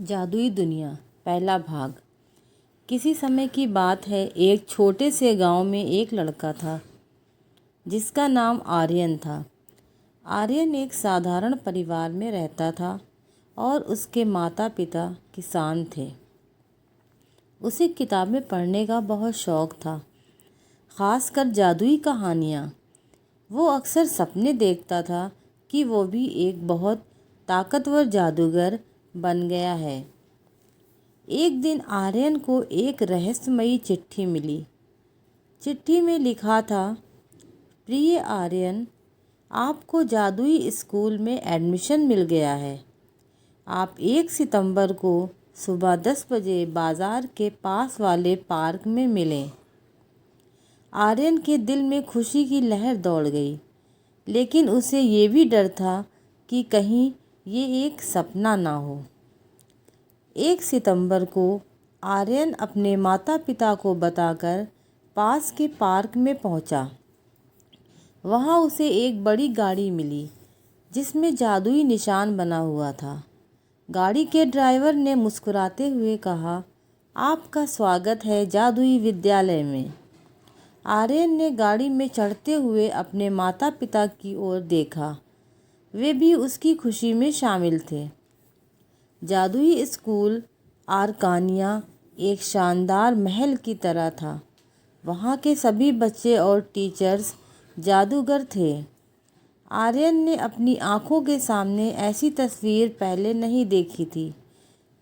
जादुई दुनिया पहला भाग। किसी समय की बात है, एक छोटे से गांव में एक लड़का था जिसका नाम आर्यन था। आर्यन एक साधारण परिवार में रहता था और उसके माता पिता किसान थे। उसे किताबें पढ़ने का बहुत शौक था, ख़ासकर जादुई कहानियाँ। वो अक्सर सपने देखता था कि वो भी एक बहुत ताकतवर जादूगर बन गया है। एक दिन आर्यन को एक रहस्यमयी चिट्ठी मिली। चिट्ठी में लिखा था, प्रिय आर्यन, आपको जादुई स्कूल में एडमिशन मिल गया है। आप 1 सितंबर को सुबह 10 बजे बाज़ार के पास वाले पार्क में मिलें। आर्यन के दिल में खुशी की लहर दौड़ गई, लेकिन उसे ये भी डर था कि कहीं ये एक सपना ना हो। 1 सितंबर को आर्यन अपने माता पिता को बताकर पास के पार्क में पहुंचा। वहां उसे एक बड़ी गाड़ी मिली जिसमें जादुई निशान बना हुआ था। गाड़ी के ड्राइवर ने मुस्कुराते हुए कहा, आपका स्वागत है जादुई विद्यालय में। आर्यन ने गाड़ी में चढ़ते हुए अपने माता पिता की ओर देखा। वे भी उसकी खुशी में शामिल थे। जादुई स्कूल आर्कानिया एक शानदार महल की तरह था। वहाँ के सभी बच्चे और टीचर्स जादूगर थे। आर्यन ने अपनी आंखों के सामने ऐसी तस्वीर पहले नहीं देखी थी।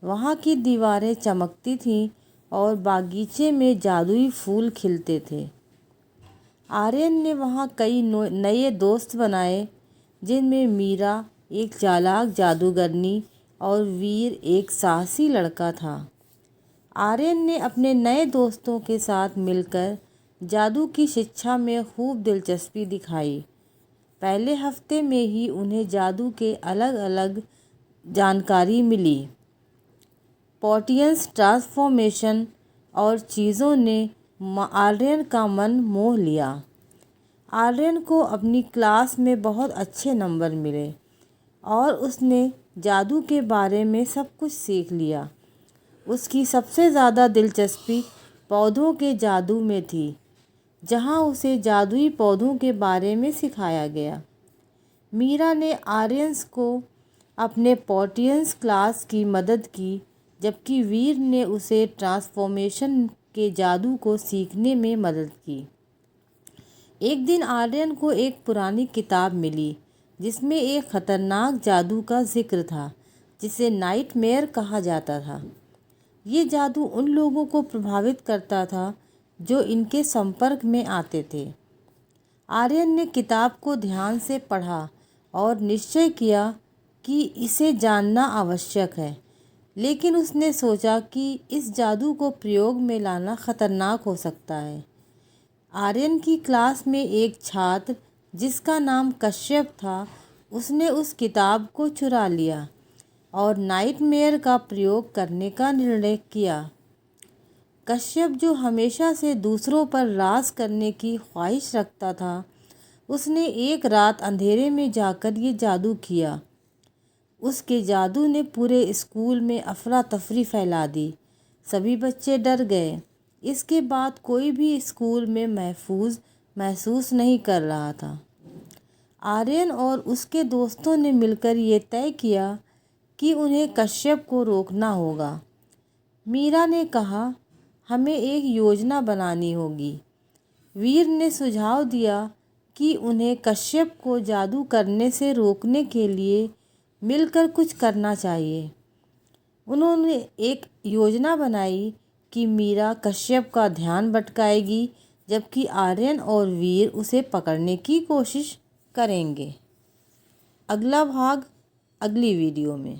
वहाँ की दीवारें चमकती थीं और बागीचे में जादुई फूल खिलते थे। आर्यन ने वहाँ कई नए दोस्त बनाए, जिनमें मीरा एक चालाक जादूगरनी और वीर एक साहसी लड़का था। आर्यन ने अपने नए दोस्तों के साथ मिलकर जादू की शिक्षा में खूब दिलचस्पी दिखाई। पहले हफ्ते में ही उन्हें जादू के अलग अलग जानकारी मिली। पोटियंस ट्रांसफॉर्मेशन और चीज़ों ने आर्यन का मन मोह लिया। आर्यन को अपनी क्लास में बहुत अच्छे नंबर मिले और उसने जादू के बारे में सब कुछ सीख लिया। उसकी सबसे ज़्यादा दिलचस्पी पौधों के जादू में थी, जहाँ उसे जादुई पौधों के बारे में सिखाया गया। मीरा ने आर्यन्स को अपने पोटियंस क्लास की मदद की, जबकि वीर ने उसे ट्रांसफॉर्मेशन के जादू को सीखने में मदद की। एक दिन आर्यन को एक पुरानी किताब मिली जिसमें एक खतरनाक जादू का जिक्र था, जिसे नाइटमेयर कहा जाता था। ये जादू उन लोगों को प्रभावित करता था जो इनके संपर्क में आते थे। आर्यन ने किताब को ध्यान से पढ़ा और निश्चय किया कि इसे जानना आवश्यक है, लेकिन उसने सोचा कि इस जादू को प्रयोग में लाना खतरनाक हो सकता है। आर्यन की क्लास में एक छात्र जिसका नाम कश्यप था, उसने उस किताब को चुरा लिया और नाइटमेयर का प्रयोग करने का निर्णय किया। कश्यप, जो हमेशा से दूसरों पर राज करने की ख्वाहिश रखता था, उसने एक रात अंधेरे में जाकर ये जादू किया। उसके जादू ने पूरे स्कूल में अफरा तफरी फैला दी। सभी बच्चे डर गए। इसके बाद कोई भी स्कूल में महफूज महसूस नहीं कर रहा था। आर्यन और उसके दोस्तों ने मिलकर ये तय किया कि उन्हें कश्यप को रोकना होगा। मीरा ने कहा, हमें एक योजना बनानी होगी। वीर ने सुझाव दिया कि उन्हें कश्यप को जादू करने से रोकने के लिए मिलकर कुछ करना चाहिए। उन्होंने एक योजना बनाई कि मीरा कश्यप का ध्यान भटकाएगी, जबकि आर्यन और वीर उसे पकड़ने की कोशिश करेंगे। अगला भाग अगली वीडियो में।